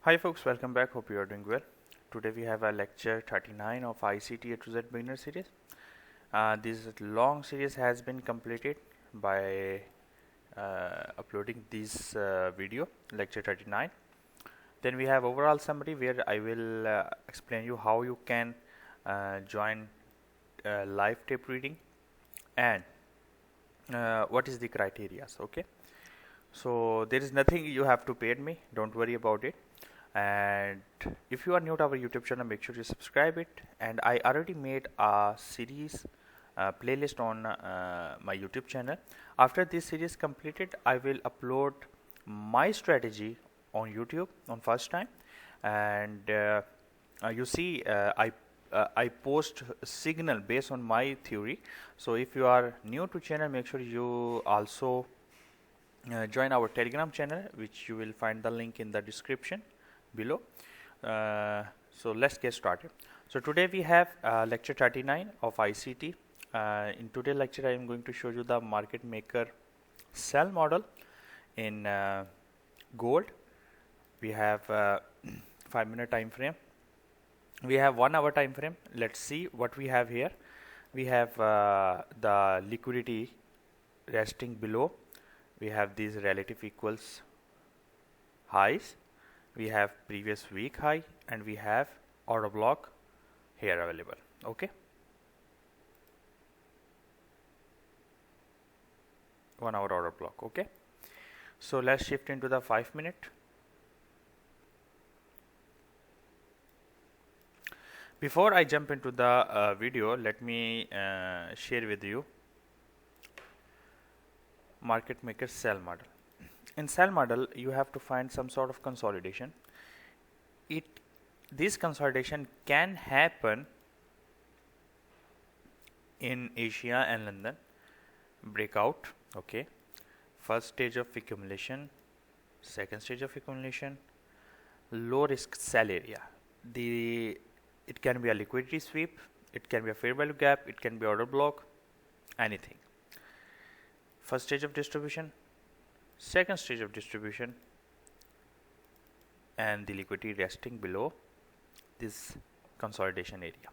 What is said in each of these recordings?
Hi folks, welcome back. Hope you are doing well. Today we have a lecture 39 of ICT A to Z beginner series. This long series has been completed by uploading this video, lecture 39. Then we have overall summary where I will explain you how you can join live tape reading and what is the criteria. Okay, so there is nothing you have to pay me, don't worry about it. And if you are new to our YouTube channel, make sure you subscribe it. And I already made a series playlist on my YouTube channel. After this series completed, I will upload my strategy on YouTube on first time. And you see I post signal based on my theory. So if you are new to channel, make sure you also join our Telegram channel, which you will find the link in the description below. So let's get started. So today we have lecture 39 of ICT. In today's lecture I am going to show you the market maker sell model in gold. We have 5-minute time frame, we have 1 hour time frame. Let's see what we have here. We have the liquidity resting below, we have these relative equals highs, we have previous week high, and we have order block here available. Okay, 1 hour order block. Okay, so let's shift into the 5-minute. Before I jump into the video, let me share with you market maker sell model. In sell model, you have to find some sort of consolidation. This consolidation can happen in Asia and London. Breakout. Okay, first stage of accumulation, second stage of accumulation, low risk sell area. It can be a liquidity sweep, it can be a fair value gap, it can be order block, anything. First stage of distribution, second stage of distribution, and the liquidity resting below this consolidation area.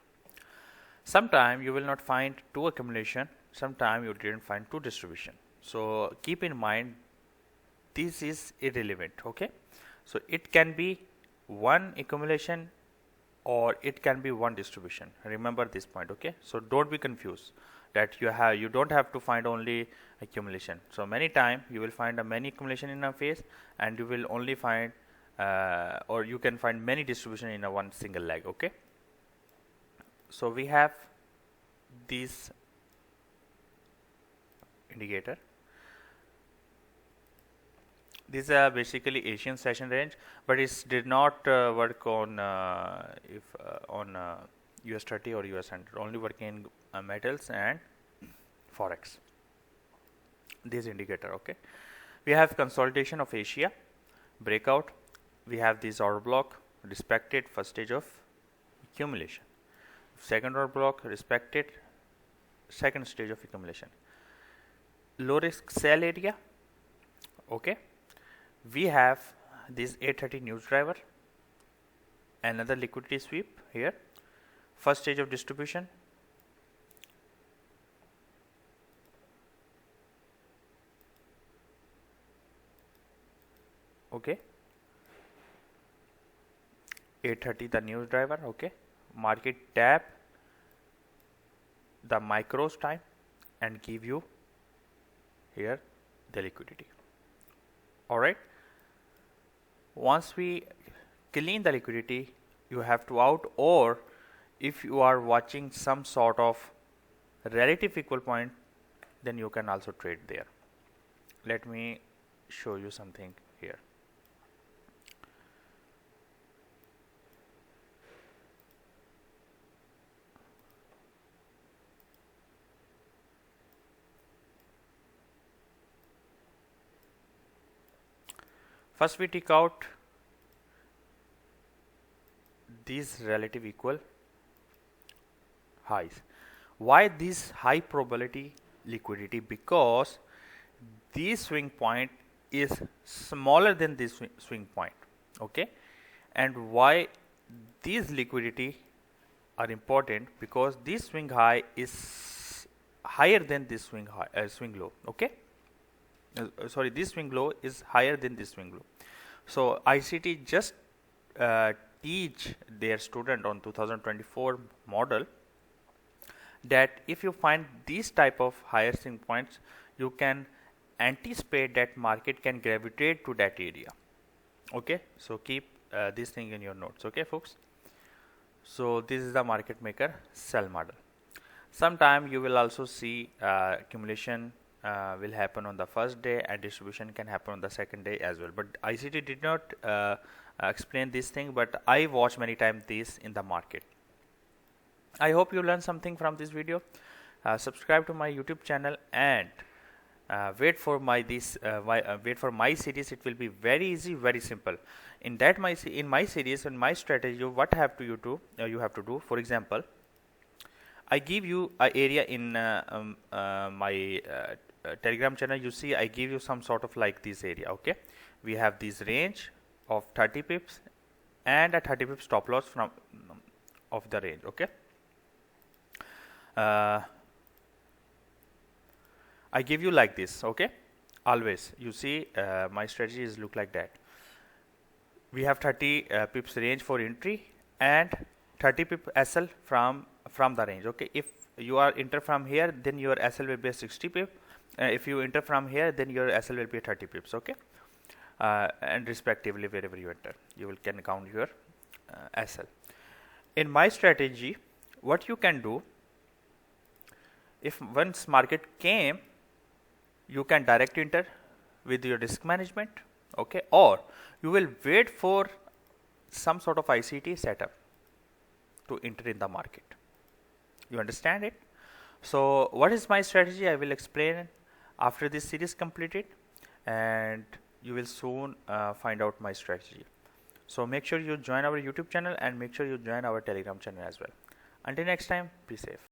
Sometime you will not find two accumulation, sometime you didn't find two distribution. So keep in mind this is irrelevant. Okay, so it can be one accumulation or it can be one distribution. Remember this point. Okay, so don't be confused that you don't have to find only accumulation. So many time you will find a many accumulation in a phase, and you will only find or you can find many distribution in a one single leg. Okay, so we have this indicator. This is basically Asian session range, but it did not work on US 30 or US 100, only working in metals and Forex. This indicator. Okay, we have consolidation of Asia, breakout, we have this order block respected, first stage of accumulation, second order block respected, second stage of accumulation, low risk sell area. Okay, we have this 830 news driver, another liquidity sweep here, first stage of distribution, okay, 830 the news driver. Okay, market tap the micros time and give you here the liquidity. All right, once we clean the liquidity, you have to out, or if you are watching some sort of relative equal point, then you can also trade there. Let me show you something here. First we take out these relative equal highs. Why this high probability liquidity? Because this swing point is smaller than this swing point. Okay, And why these liquidity are important? Because this swing high is higher than this swing high, swing low. Okay, sorry, this swing low is higher than this swing low. So ICT just teach their student on 2024 model that if you find these type of higher swing points, you can anticipate that market can gravitate to that area. Okay, so keep this thing in your notes. Okay, folks. So this is the market maker sell model. Sometime you will also see accumulation will happen on the first day and distribution can happen on the second day as well. But ICT did not explain this thing, but I watch many times this in the market. I hope you learned something from this video. Subscribe to my YouTube channel and wait for my series. It will be very easy, very simple. In my series, in my strategy, what you have to do. For example, I give you an area in my Telegram channel. You see, I give you some sort of like this area. Okay, we have this range of 30 pips and a 30 pips stop loss from of the range. Okay. I give you like this. Okay, always you see my strategy is look like that. We have 30 pips range for entry and 30 pip SL from the range. Okay, if you are enter from here, then your SL will be a 60 pip. If you enter from here, then your SL will be 30 pips. Okay, and respectively wherever you enter, you can count your SL. In my strategy, what you can do, if once market came, you can direct enter with your risk management. Okay, or you will wait for some sort of ICT setup to enter in the market. You understand it? So what is my strategy? I will explain after this series completed, and you will soon find out my strategy. So make sure you join our YouTube channel and make sure you join our Telegram channel as well. Until next time, be safe.